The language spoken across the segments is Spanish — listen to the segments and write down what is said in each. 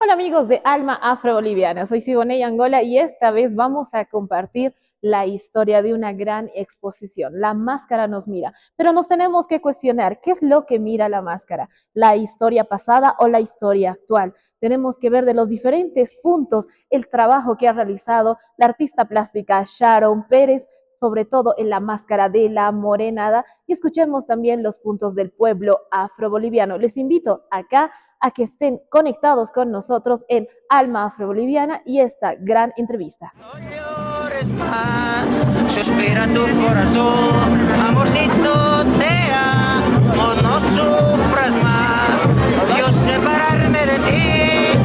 Hola amigos de Alma Afro-Boliviana, soy Siboney Angola y esta vez vamos a compartir la historia de una gran exposición. La máscara nos mira, pero nos tenemos que cuestionar qué es lo que mira la máscara, la historia pasada o la historia actual. Tenemos que ver de los diferentes puntos el trabajo que ha realizado la artista plástica Sharon Pérez, sobre todo en la máscara de la morenada, y escuchemos también los puntos del pueblo afro-boliviano. Les invito acá a que estén conectados con nosotros en Alma Afro-Boliviana y esta gran entrevista. No llores más, suspira tu corazón, amorcito te amo, no sufras más. Dios separarme de ti,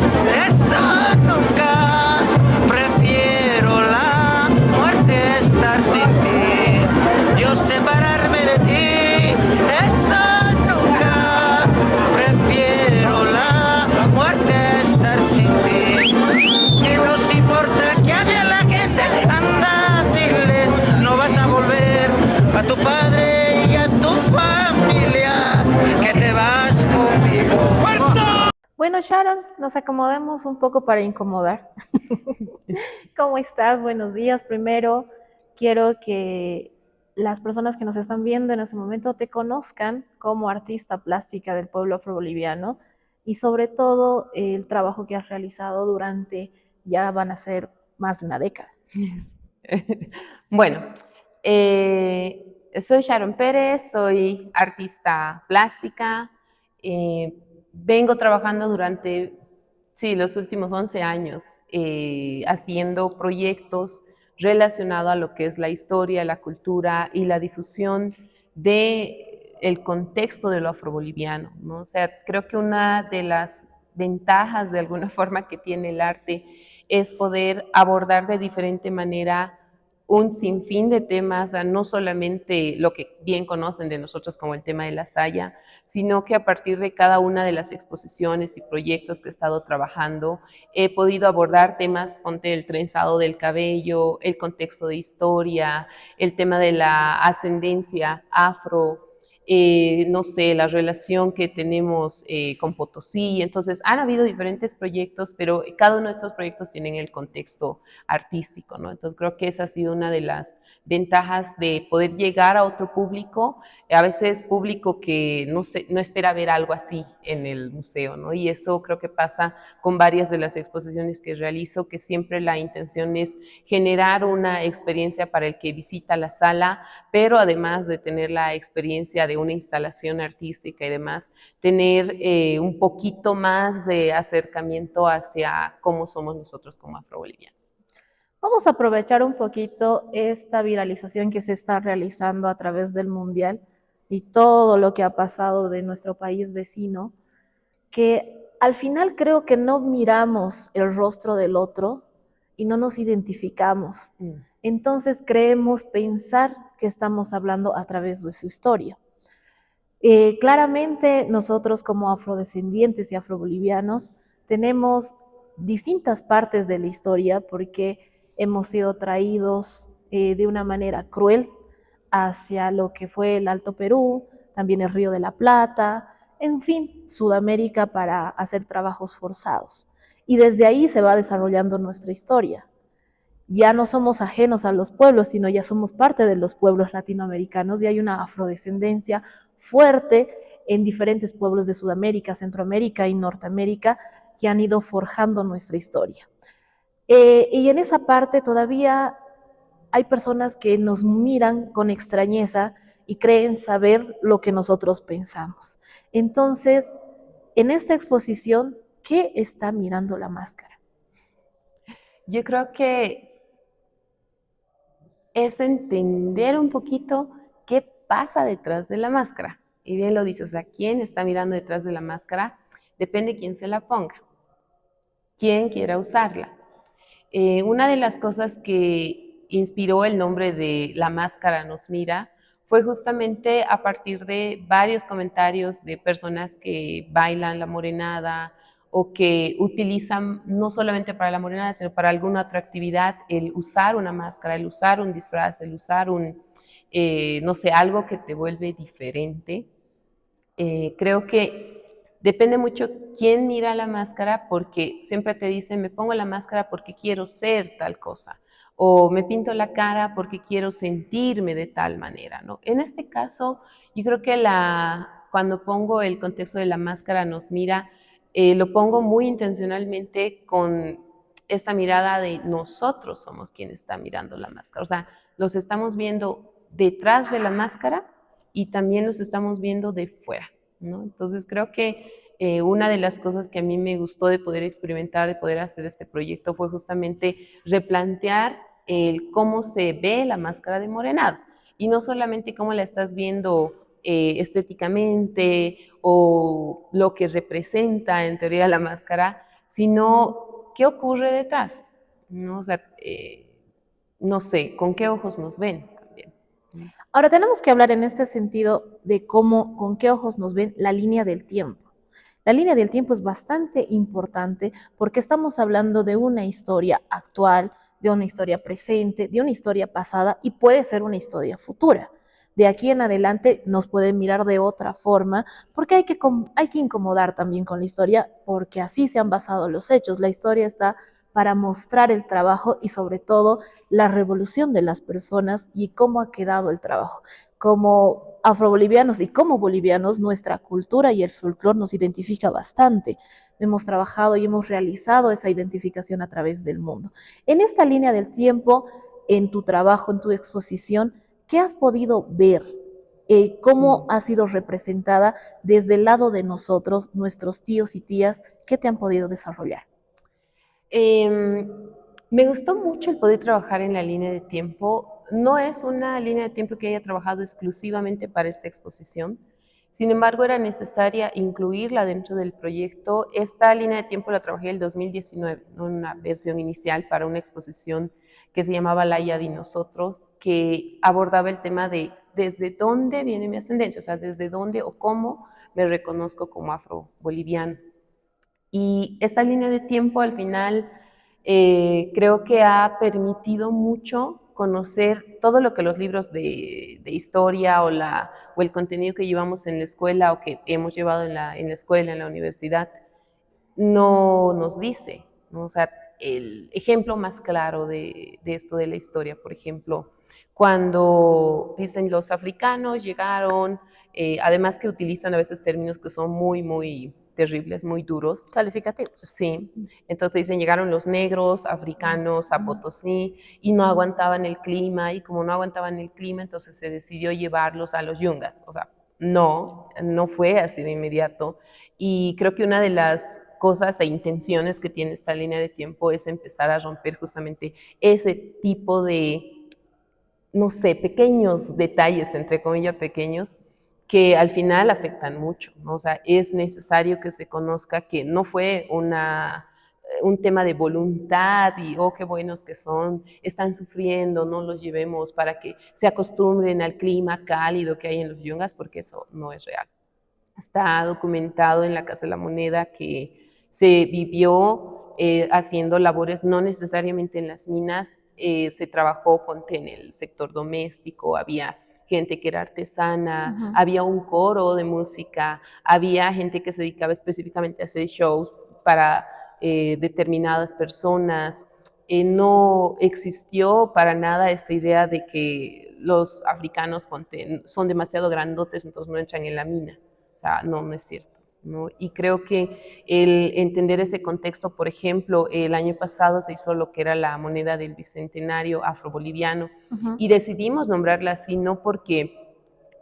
eso nunca. Prefiero la muerte estar sin ti. Dios separarme de ti, eso nunca. Prefiero la muerte estar sin ti. Que nos importa que hable la gente, anda, diles, no vas a volver a tu padre y a tu familia, que te vas conmigo. Bueno, Sharon, nos acomodemos un poco para incomodar. ¿Cómo estás? Buenos días. Primero, quiero que las personas que nos están viendo en este momento te conozcan como artista plástica del pueblo afroboliviano y sobre todo el trabajo que has realizado durante, ya van a ser más de una década. Bueno, soy Sharon Pérez, soy artista plástica. Vengo trabajando durante, sí, los últimos 11 años haciendo proyectos relacionados a lo que es la historia, la cultura y la difusión de el contexto de lo afroboliviano, ¿no? O sea, creo que una de las ventajas de alguna forma que tiene el arte es poder abordar de diferente manera un sinfín de temas, no solamente lo que bien conocen de nosotros como el tema de la saya, sino que a partir de cada una de las exposiciones y proyectos que he estado trabajando, he podido abordar temas, ponte el trenzado del cabello, el contexto de historia, el tema de la ascendencia afro, no sé, la relación que tenemos con Potosí. Entonces, han habido diferentes proyectos, pero cada uno de estos proyectos tienen el contexto artístico, ¿no? Entonces, creo que esa ha sido una de las ventajas de poder llegar a otro público, a veces público que no espera ver algo así en el museo, ¿no? Y eso creo que pasa con varias de las exposiciones que realizo, que siempre la intención es generar una experiencia para el que visita la sala, pero además de tener la experiencia de una instalación artística y demás, tener un poquito más de acercamiento hacia cómo somos nosotros como afrobolivianos. Vamos a aprovechar un poquito esta viralización que se está realizando a través del Mundial y todo lo que ha pasado de nuestro país vecino, que al final creo que no miramos el rostro del otro y no nos identificamos. Entonces creemos pensar que estamos hablando a través de su historia. Claramente nosotros como afrodescendientes y afrobolivianos tenemos distintas partes de la historia porque hemos sido traídos de una manera cruel hacia lo que fue el Alto Perú, también el Río de la Plata, en fin, Sudamérica para hacer trabajos forzados. Y desde ahí se va desarrollando nuestra historia. Ya no somos ajenos a los pueblos, sino ya somos parte de los pueblos latinoamericanos y hay una afrodescendencia fuerte en diferentes pueblos de Sudamérica, Centroamérica y Norteamérica que han ido forjando nuestra historia. Y en esa parte todavía hay personas que nos miran con extrañeza y creen saber lo que nosotros pensamos. Entonces, en esta exposición, ¿qué está mirando la máscara? Yo creo que es entender un poquito qué pasa detrás de la máscara. Y bien lo dice, o sea, quién está mirando detrás de la máscara, depende quién se la ponga, quién quiera usarla. Una de las cosas que inspiró el nombre de La Máscara nos mira fue justamente a partir de varios comentarios de personas que bailan la morenada o que utilizan no solamente para la morenada, sino para alguna otra actividad, el usar una máscara, el usar un disfraz, el usar no sé, algo que te vuelve diferente. Creo que depende mucho quién mira la máscara, porque siempre te dicen, me pongo la máscara porque quiero ser tal cosa, o me pinto la cara porque quiero sentirme de tal manera, ¿no? En este caso, yo creo que cuando pongo el contexto de la máscara nos mira, lo pongo muy intencionalmente con esta mirada de nosotros somos quienes están mirando la máscara, o sea, los estamos viendo detrás de la máscara y también los estamos viendo de fuera, ¿no? Entonces creo que una de las cosas que a mí me gustó de poder experimentar, de poder hacer este proyecto, fue justamente replantear el cómo se ve la máscara de morenado. Y no solamente cómo la estás viendo estéticamente o lo que representa en teoría la máscara, sino qué ocurre detrás, ¿no? O sea, no sé, con qué ojos nos ven también. Ahora tenemos que hablar en este sentido de cómo, con qué ojos nos ven la línea del tiempo. La línea del tiempo es bastante importante porque estamos hablando de una historia actual, de una historia presente, de una historia pasada y puede ser una historia futura. De aquí en adelante nos pueden mirar de otra forma porque hay que incomodar también con la historia porque así se han basado los hechos. La historia está para mostrar el trabajo y sobre todo la revolución de las personas y cómo ha quedado el trabajo. Como afrobolivianos y como bolivianos, nuestra cultura y el folclore nos identifica bastante. Hemos trabajado y hemos realizado esa identificación a través del mundo. En esta línea del tiempo, en tu trabajo, en tu exposición, ¿qué has podido ver? ¿Cómo ha sido representada desde el lado de nosotros, nuestros tíos y tías? ¿Qué te han podido desarrollar? Eh, Me gustó mucho el poder trabajar en la línea de tiempo. No es una línea de tiempo que haya trabajado exclusivamente para esta exposición. Sin embargo, era necesaria incluirla dentro del proyecto. Esta línea de tiempo la trabajé en el 2019, ¿no? Una versión inicial para una exposición que se llamaba La IA de Nosotros, que abordaba el tema de desde dónde viene mi ascendencia, o sea, desde dónde o cómo me reconozco como afro-boliviano. Y esta línea de tiempo al final creo que ha permitido mucho conocer todo lo que los libros de historia o el contenido que llevamos en la escuela o que hemos llevado en la escuela, en la universidad, no nos dice, ¿no? O sea, el ejemplo más claro de esto de la historia, por ejemplo, cuando dicen los africanos llegaron, además que utilizan a veces términos que son muy, muy terribles, muy duros. Calificativos. Sí, entonces dicen, llegaron los negros africanos a Potosí y no aguantaban el clima, y como no aguantaban el clima, entonces se decidió llevarlos a los yungas. O sea, no fue así de inmediato. Y creo que una de las cosas e intenciones que tiene esta línea de tiempo es empezar a romper justamente ese tipo de, no sé, pequeños detalles, entre comillas, pequeños, que al final afectan mucho, ¿no? O sea, es necesario que se conozca que no fue un tema de voluntad y, oh, qué buenos que son, están sufriendo, no los llevemos para que se acostumbren al clima cálido que hay en los yungas, porque eso no es real. Está documentado en la Casa de la Moneda que se vivió haciendo labores no necesariamente en las minas, se trabajó ponte, en el sector doméstico, había gente que era artesana, había un coro de música, había gente que se dedicaba específicamente a hacer shows para determinadas personas. No existió para nada esta idea de que los africanos ponte, son demasiado grandotes, entonces no entran en la mina. O sea, no es cierto, ¿no? Y creo que el entender ese contexto, por ejemplo, el año pasado se hizo lo que era la moneda del bicentenario afroboliviano y decidimos nombrarla así no porque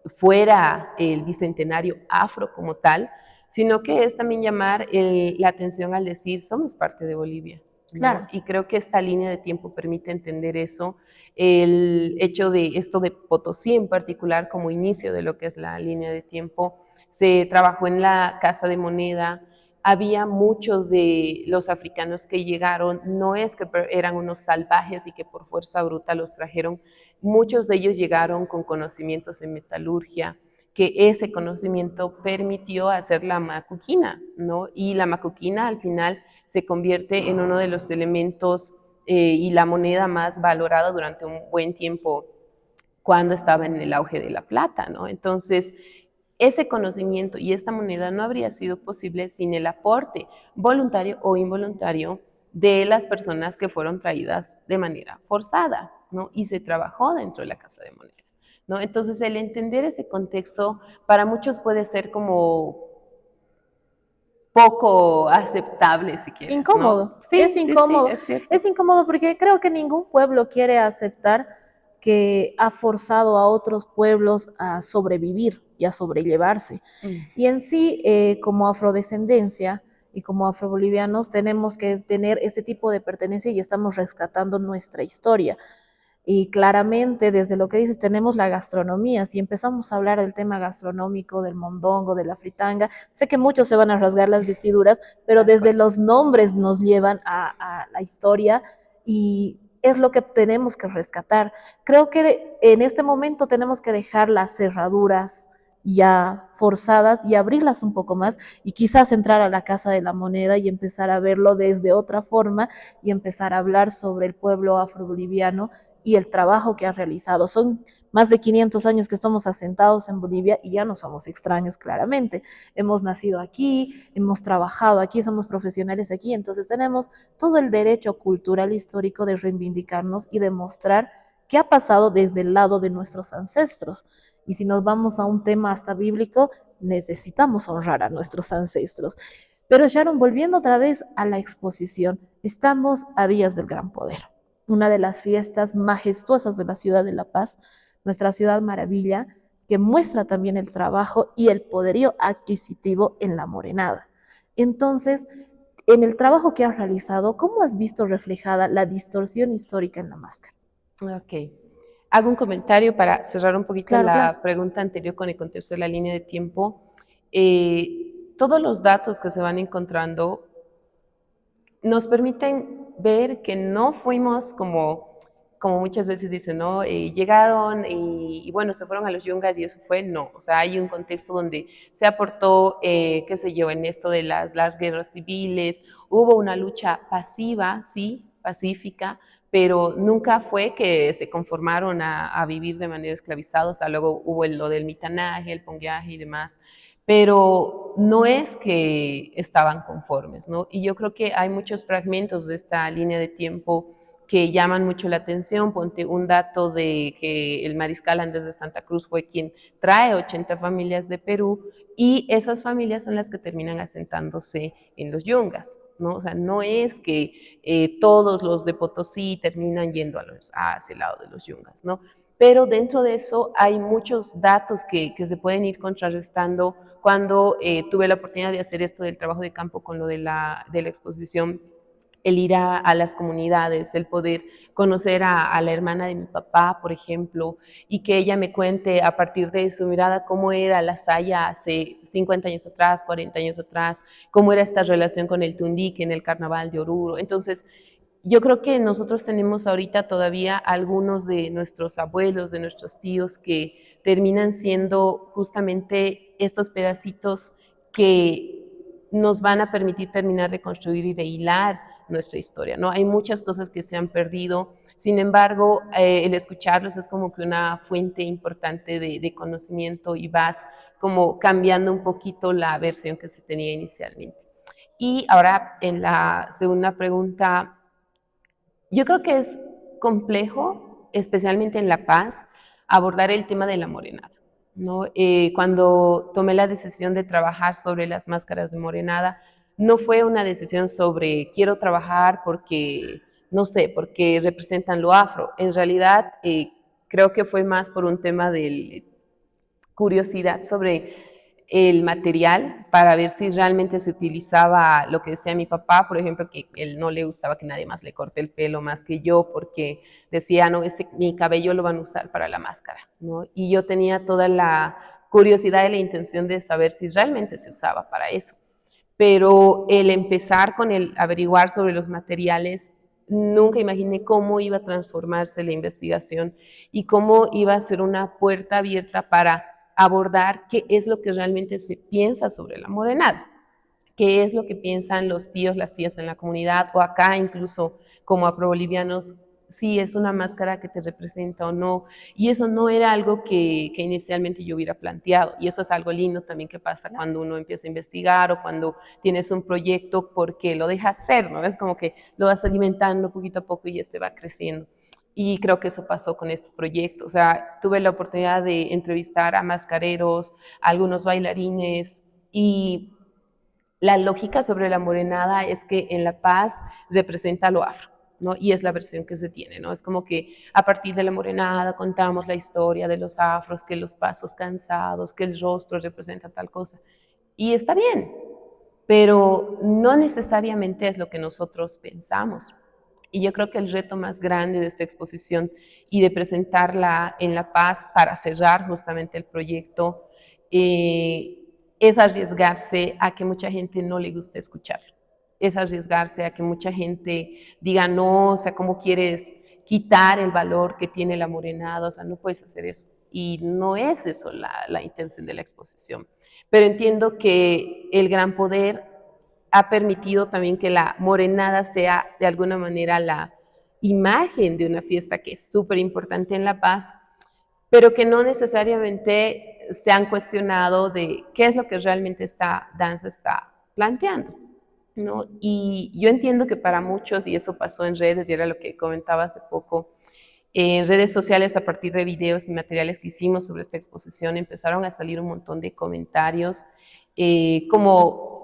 fuera el bicentenario afro como tal, sino que es también llamar la atención al decir somos parte de Bolivia, ¿no? Claro. Y creo que esta línea de tiempo permite entender eso, el hecho de esto de Potosí en particular como inicio de lo que es la línea de tiempo. Se trabajó en la Casa de Moneda, había muchos de los africanos que llegaron, no es que eran unos salvajes y que por fuerza bruta los trajeron, muchos de ellos llegaron con conocimientos en metalurgia, que ese conocimiento permitió hacer la macuquina, ¿no? Y la macuquina al final se convierte en uno de los elementos y la moneda más valorada durante un buen tiempo cuando estaba en el auge de la plata, ¿no? Entonces, ese conocimiento y esta moneda no habría sido posible sin el aporte voluntario o involuntario de las personas que fueron traídas de manera forzada, ¿no? Y se trabajó dentro de la Casa de Moneda, ¿no? Entonces, el entender ese contexto para muchos puede ser como poco aceptable, si quieres, ¿no? Incómodo, Sí, sí, sí, es cierto. es incómodo porque creo que ningún pueblo quiere aceptar que ha forzado a otros pueblos a sobrevivir y a sobrellevarse. Mm. Y en sí, como afrodescendencia y como afrobolivianos, tenemos que tener ese tipo de pertenencia y estamos rescatando nuestra historia. Y claramente, desde lo que dices, tenemos la gastronomía. Si empezamos a hablar del tema gastronómico, del mondongo, de la fritanga, sé que muchos se van a rasgar las vestiduras, pero Tal desde cual. los nombres nos llevan a la historia y es lo que tenemos que rescatar. Creo que en este momento tenemos que dejar las cerraduras ya forzadas y abrirlas un poco más y quizás entrar a la Casa de la Moneda y empezar a verlo desde otra forma y empezar a hablar sobre el pueblo afroboliviano y el trabajo que ha realizado. Son más de 500 años que estamos asentados en Bolivia y ya no somos extraños, claramente. Hemos nacido aquí, hemos trabajado aquí, somos profesionales aquí, entonces tenemos todo el derecho cultural histórico de reivindicarnos y demostrar qué ha pasado desde el lado de nuestros ancestros. Y si nos vamos a un tema hasta bíblico, necesitamos honrar a nuestros ancestros. Pero Sharon, volviendo otra vez a la exposición, estamos a días del gran poder, una de las fiestas majestuosas de la ciudad de La Paz, nuestra ciudad maravilla, que muestra también el trabajo y el poderío adquisitivo en la morenada. Entonces, en el trabajo que has realizado, ¿cómo has visto reflejada la distorsión histórica en la máscara? Ok. Hago un comentario para cerrar un poquito Claro, claro. la pregunta anterior con el contexto de la línea de tiempo. Todos los datos que se van encontrando nos permiten ver que no fuimos como muchas veces dicen, ¿no? Llegaron y, bueno, se fueron a los yungas y eso fue, no. O sea, hay un contexto donde se aportó, qué sé yo, en esto de las guerras civiles, hubo una lucha pasiva, sí, pacífica, pero nunca fue que se conformaron a vivir de manera esclavizada. O sea, luego hubo lo del mitanaje, el pongueaje y demás, pero no es que estaban conformes, ¿no? Y yo creo que hay muchos fragmentos de esta línea de tiempo que llaman mucho la atención. Ponte un dato de que el mariscal Andrés de Santa Cruz fue quien trae 80 familias de Perú y esas familias son las que terminan asentándose en los yungas, ¿no? O sea, no es que todos los de Potosí terminan yendo hacia el lado de los yungas, ¿no? Pero dentro de eso hay muchos datos que se pueden ir contrarrestando. Cuando tuve la oportunidad de hacer esto del trabajo de campo con lo de la exposición, el ir a las comunidades, el poder conocer a la hermana de mi papá, por ejemplo, y que ella me cuente a partir de su mirada cómo era la Saya hace 50 años atrás, 40 años atrás, cómo era esta relación con el Tundique en el carnaval de Oruro. Entonces, yo creo que nosotros tenemos ahorita todavía algunos de nuestros abuelos, de nuestros tíos, que terminan siendo justamente estos pedacitos que nos van a permitir terminar de construir y de hilar nuestra historia, ¿no? Hay muchas cosas que se han perdido, sin embargo, el escucharlos es como que una fuente importante de conocimiento y vas como cambiando un poquito la versión que se tenía inicialmente. Y ahora, en la segunda pregunta, yo creo que es complejo, especialmente en La Paz, abordar el tema de la morenada, ¿no? Cuando tomé la decisión de trabajar sobre las máscaras de morenada, no fue una decisión sobre quiero trabajar porque, no sé, porque representan lo afro. En realidad, creo que fue más por un tema de curiosidad sobre el material para ver si realmente se utilizaba lo que decía mi papá, por ejemplo, que él no le gustaba que nadie más le corte el pelo más que yo, porque decía, no, mi cabello lo van a usar para la máscara, ¿no? Y yo tenía toda la curiosidad y la intención de saber si realmente se usaba para eso. Pero el empezar con el averiguar sobre los materiales, nunca imaginé cómo iba a transformarse la investigación y cómo iba a ser una puerta abierta para abordar qué es lo que realmente se piensa sobre la morenada, qué es lo que piensan los tíos, las tías en la comunidad o acá incluso como afrobolivianos, si es una máscara que te representa o no. Y eso no era algo que inicialmente yo hubiera planteado. Y eso es algo lindo también que pasa cuando uno empieza a investigar o cuando tienes un proyecto porque lo dejas ser, ¿no? Es como que lo vas alimentando poquito a poco y este va creciendo. Y creo que eso pasó con este proyecto. O sea, tuve la oportunidad de entrevistar a mascareros, a algunos bailarines y la lógica sobre la morenada es que en La Paz representa lo afro, ¿no? Y es la versión que se tiene, ¿no? Es como que a partir de la morenada contamos la historia de los afros, que los pasos cansados, que el rostro representa tal cosa. Y está bien, pero no necesariamente es lo que nosotros pensamos. Y yo creo que el reto más grande de esta exposición y de presentarla en La Paz para cerrar justamente el proyecto es arriesgarse a que mucha gente no le guste escucharlo. Es arriesgarse a que mucha gente diga no, o sea, ¿cómo quieres quitar el valor que tiene la morenada? O sea, no puedes hacer eso. Y no es eso la intención de la exposición. Pero entiendo que el gran poder ha permitido también que la morenada sea de alguna manera la imagen de una fiesta que es súper importante en La Paz, pero que no necesariamente se han cuestionado de qué es lo que realmente esta danza está planteando, ¿no? Y yo entiendo que para muchos, y eso pasó en redes, y era lo que comentaba hace poco, en redes sociales a partir de videos y materiales que hicimos sobre esta exposición empezaron a salir un montón de comentarios como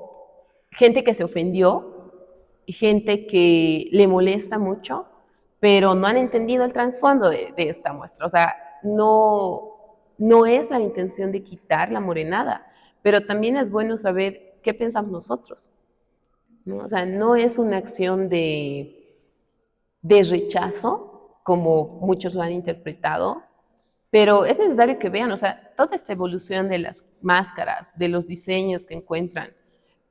gente que se ofendió, gente que le molesta mucho, pero no han entendido el trasfondo de esta muestra. O sea, no es la intención de quitar la morenada, pero también es bueno saber qué pensamos nosotros, ¿no? O sea, no es una acción de rechazo, como muchos lo han interpretado, pero es necesario que vean, o sea, toda esta evolución de las máscaras, de los diseños que encuentran,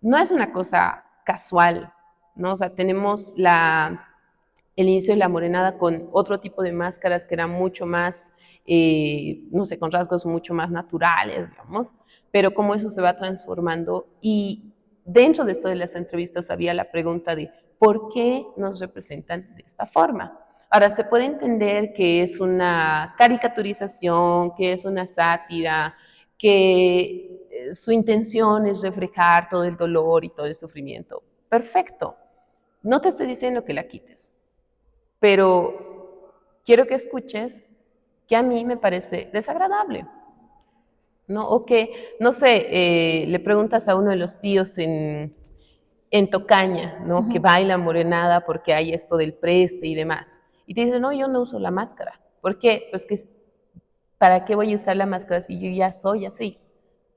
no es una cosa casual, ¿no? O sea, tenemos el inicio de la morenada con otro tipo de máscaras que eran mucho más, no sé, con rasgos mucho más naturales, digamos, pero cómo eso se va transformando. Y dentro de esto de las entrevistas había la pregunta de ¿por qué nos representan de esta forma? Ahora, se puede entender que es una caricaturización, que es una sátira, que su intención es reflejar todo el dolor y todo el sufrimiento. Perfecto. No te estoy diciendo que la quites, pero quiero que escuches que a mí me parece desagradable, ¿no? O que, no sé, le preguntas a uno de los tíos en Tocaña, ¿no? Que baila morenada porque hay esto del preste y demás. Y te dice, no, yo no uso la máscara. ¿Por qué? Pues que, ¿para qué voy a usar la máscara si yo ya soy así?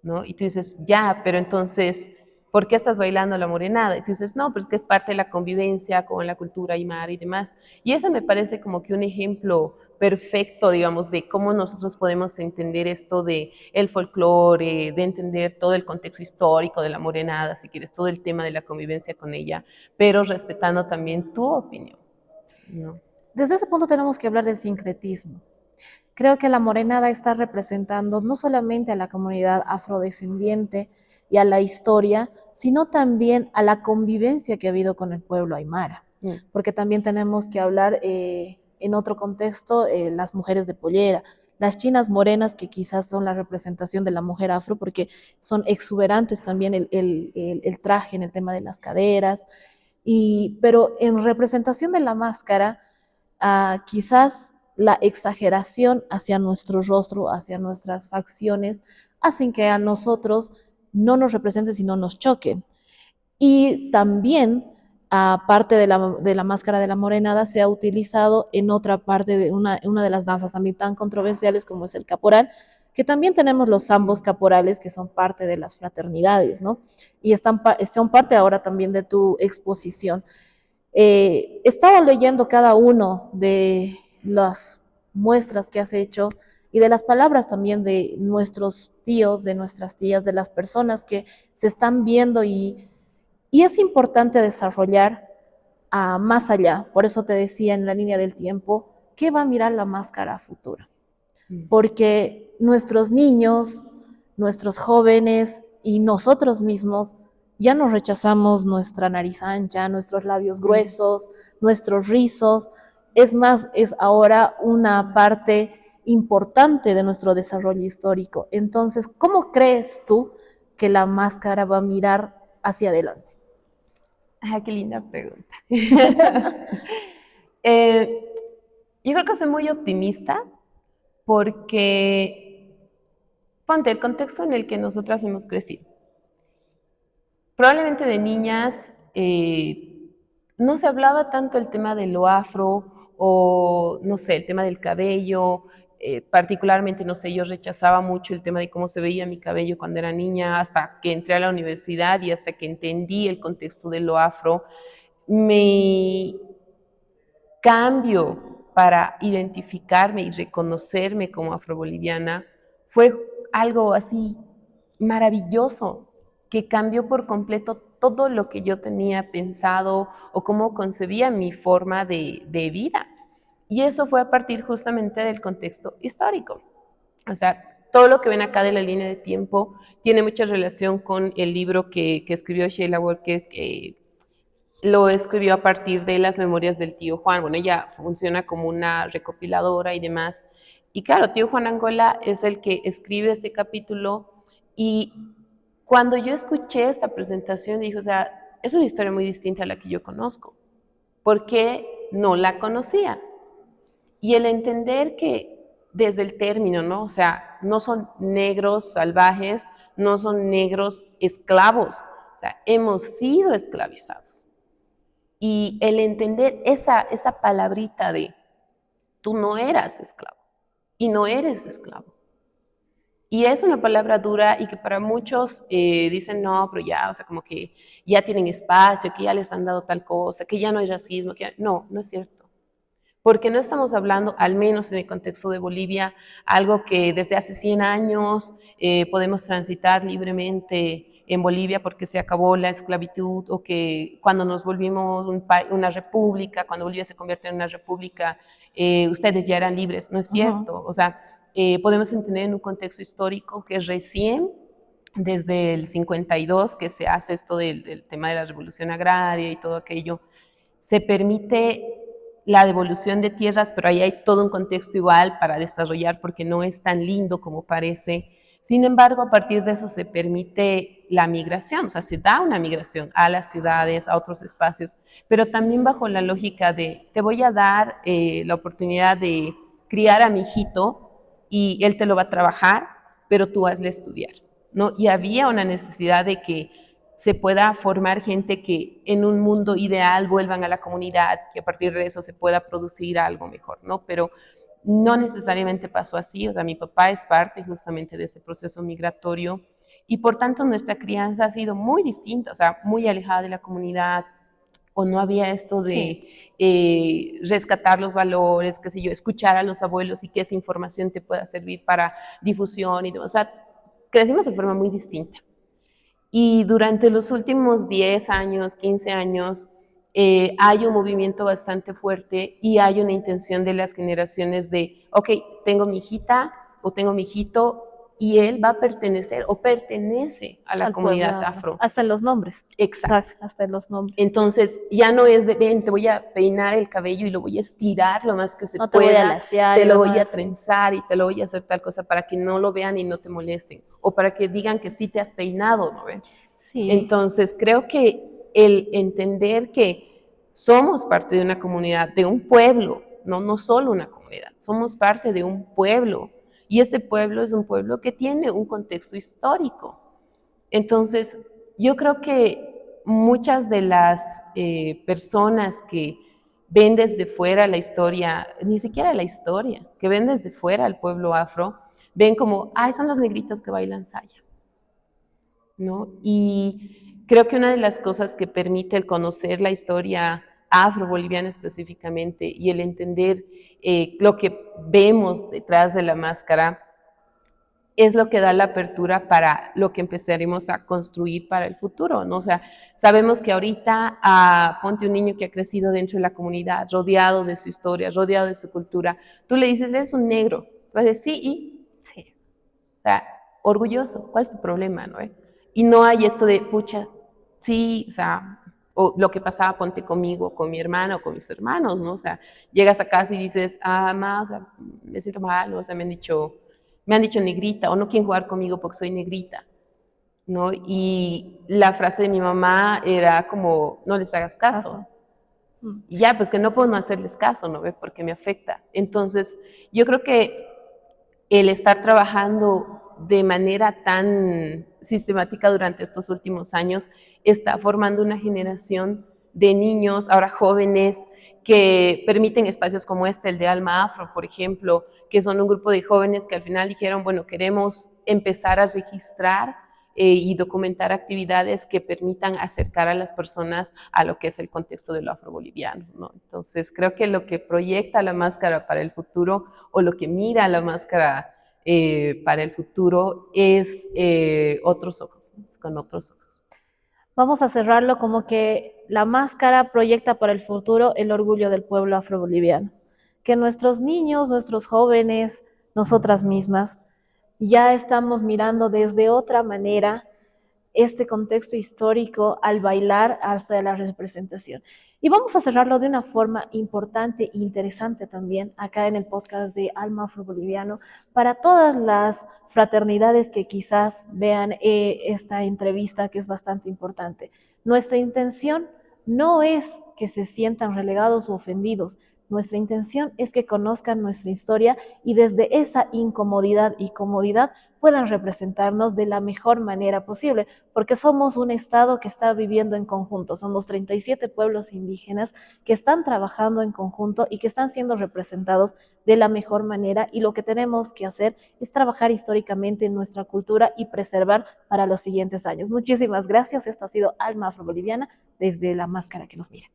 ¿No? Y tú dices, ya, pero entonces, ¿por qué estás bailando la morenada? Y tú dices, no, pues que es parte de la convivencia con la cultura aymara y demás. Y eso me parece como que un ejemplo perfecto, digamos, de cómo nosotros podemos entender esto de el folclore, de entender todo el contexto histórico de la morenada, si quieres, todo el tema de la convivencia con ella, pero respetando también tu opinión, ¿no? Desde ese punto tenemos que hablar del sincretismo. Creo que la morenada está representando no solamente a la comunidad afrodescendiente y a la historia, sino también a la convivencia que ha habido con el pueblo aymara. Porque también tenemos que hablar en otro contexto, las mujeres de pollera, las chinas morenas, que quizás son la representación de la mujer afro, porque son exuberantes también el traje en el tema de las caderas, pero en representación de la máscara, quizás la exageración hacia nuestro rostro, hacia nuestras facciones, hacen que a nosotros no nos representen, sino nos choquen. Y también, aparte de la máscara de la morenada, se ha utilizado en otra parte de una de las danzas también tan controversiales como es el caporal, que también tenemos los zambos caporales, que son parte de las fraternidades, ¿no? Y son parte ahora también de tu exposición. Estaba leyendo cada uno de las muestras que has hecho y de las palabras también de nuestros tíos, de nuestras tías, de las personas que se están viendo y es importante desarrollar más allá. Por eso te decía en la línea del tiempo, ¿qué va a mirar la máscara futura? Porque nuestros niños, nuestros jóvenes y nosotros mismos ya nos rechazamos nuestra nariz ancha, nuestros labios gruesos, nuestros rizos, es más, es ahora una parte importante de nuestro desarrollo histórico. Entonces, ¿cómo crees tú que la máscara va a mirar hacia adelante? Ah, qué linda pregunta. Yo creo que soy muy optimista porque, ponte, el contexto en el que nosotras hemos crecido. Probablemente de niñas no se hablaba tanto el tema de lo afro o, no sé, el tema del cabello. Particularmente, no sé, yo rechazaba mucho el tema de cómo se veía mi cabello cuando era niña, hasta que entré a la universidad y hasta que entendí el contexto de lo afro. Mi cambio para identificarme y reconocerme como afroboliviana fue algo así maravilloso, que cambió por completo todo lo que yo tenía pensado o cómo concebía mi forma de vida. Y eso fue a partir justamente del contexto histórico. O sea, todo lo que ven acá de la línea de tiempo tiene mucha relación con el libro que escribió Sheila Walker, que lo escribió a partir de las memorias del tío Juan. Bueno, ella funciona como una recopiladora y demás. Y claro, tío Juan Angola es el que escribe este capítulo y cuando yo escuché esta presentación dije, o sea, es una historia muy distinta a la que yo conozco, porque no la conocía. Y el entender que desde el término, ¿no? O sea, no son negros salvajes, no son negros esclavos, o sea, hemos sido esclavizados. Y el entender esa palabrita de tú no eras esclavo y no eres esclavo. Y es una palabra dura y que para muchos dicen, no, pero ya, o sea, como que ya tienen espacio, que ya les han dado tal cosa, que ya no hay racismo, que ya... No, no es cierto. Porque no estamos hablando, al menos en el contexto de Bolivia, algo que desde hace 100 años podemos transitar libremente en Bolivia porque se acabó la esclavitud o que cuando nos volvimos una república, cuando Bolivia se convierte en una república, ustedes ya eran libres. No es cierto. O sea, podemos entender en un contexto histórico que recién desde el 52 que se hace esto del tema de la revolución agraria y todo aquello, se permite la devolución de tierras, pero ahí hay todo un contexto igual para desarrollar porque no es tan lindo como parece. Sin embargo, a partir de eso se permite la migración, o sea, se da una migración a las ciudades, a otros espacios, pero también bajo la lógica de te voy a dar la oportunidad de criar a mi hijito y él te lo va a trabajar, pero tú hazle estudiar, ¿no? Y había una necesidad de que se pueda formar gente que en un mundo ideal vuelvan a la comunidad, que a partir de eso se pueda producir algo mejor, ¿no? Pero no necesariamente pasó así, o sea, mi papá es parte justamente de ese proceso migratorio y por tanto nuestra crianza ha sido muy distinta, o sea, muy alejada de la comunidad, o no había esto Sí. de rescatar los valores, qué sé yo, escuchar a los abuelos y que esa información te pueda servir para difusión y demás. O sea, crecimos de forma muy distinta. Y durante los últimos 10 años, 15 años, hay un movimiento bastante fuerte y hay una intención de las generaciones de, ok, tengo mi hijita o tengo mi hijito y él va a pertenecer o pertenece a la Al pueblo comunidad afro, afro. hasta en los nombres. Exacto. Hasta en los nombres. Entonces ya no es de, ven, te voy a peinar el cabello y lo voy a estirar lo más que se No te voy a pueda, lasear te y lo voy a demás. trenzar y te lo voy a hacer tal cosa para que no lo vean y no te molesten, o para que digan que sí te has peinado, ¿no ven? Sí, Entonces creo que el entender que somos parte de una comunidad, de un pueblo, no, no solo una comunidad, somos parte de un pueblo y este pueblo es un pueblo que tiene un contexto histórico. Entonces, yo creo que muchas de las personas que ven desde fuera la historia, ni siquiera la historia, que ven desde fuera al pueblo afro, ven como, ay, son los negritos que bailan saya, ¿no? Y creo que una de las cosas que permite el conocer la historia afro-boliviana específicamente y el entender lo que vemos detrás de la máscara, es lo que da la apertura para lo que empezaremos a construir para el futuro, ¿no? O sea, sabemos que ahorita ponte un niño que ha crecido dentro de la comunidad, rodeado de su historia, rodeado de su cultura, tú le dices, eres un negro, vas a decir, sí, y, sí. o sea, orgulloso, ¿cuál es tu problema, no? Y no hay esto de, pucha, sí, o sea, o lo que pasaba, ponte conmigo, con mi hermana o con mis hermanos, ¿no? O sea, llegas a casa y dices, o sea, me siento mal, o sea, me han dicho negrita, o no quieren jugar conmigo porque soy negrita, ¿no? Y la frase de mi mamá era como, no les hagas caso. Caso. Mm. Y ya, pues que no puedo no hacerles caso, ¿no ve? Porque me afecta. Entonces, yo creo que el estar trabajando de manera tan sistemática durante estos últimos años está formando una generación de niños, ahora jóvenes, que permiten espacios como este, el de Alma Afro, por ejemplo, que son un grupo de jóvenes que al final dijeron, bueno, queremos empezar a registrar y documentar actividades que permitan acercar a las personas a lo que es el contexto de lo afroboliviano, ¿no? Entonces, creo que lo que proyecta la máscara para el futuro o lo que mira la máscara para el futuro es otros ojos, es con otros ojos. Vamos a cerrarlo como que la máscara proyecta para el futuro el orgullo del pueblo afroboliviano. Que nuestros niños, nuestros jóvenes, nosotras mismas, ya estamos mirando desde otra manera este contexto histórico al bailar hasta la representación. Y vamos a cerrarlo de una forma importante e interesante también acá en el podcast de Alma Afroboliviano para todas las fraternidades que quizás vean esta entrevista que es bastante importante. Nuestra intención no es que se sientan relegados o ofendidos. Nuestra intención es que conozcan nuestra historia y desde esa incomodidad y comodidad puedan representarnos de la mejor manera posible, porque somos un Estado que está viviendo en conjunto, somos 37 pueblos indígenas que están trabajando en conjunto y que están siendo representados de la mejor manera y lo que tenemos que hacer es trabajar históricamente en nuestra cultura y preservar para los siguientes años. Muchísimas gracias, esto ha sido Alma Afroboliviana desde la máscara que nos mira.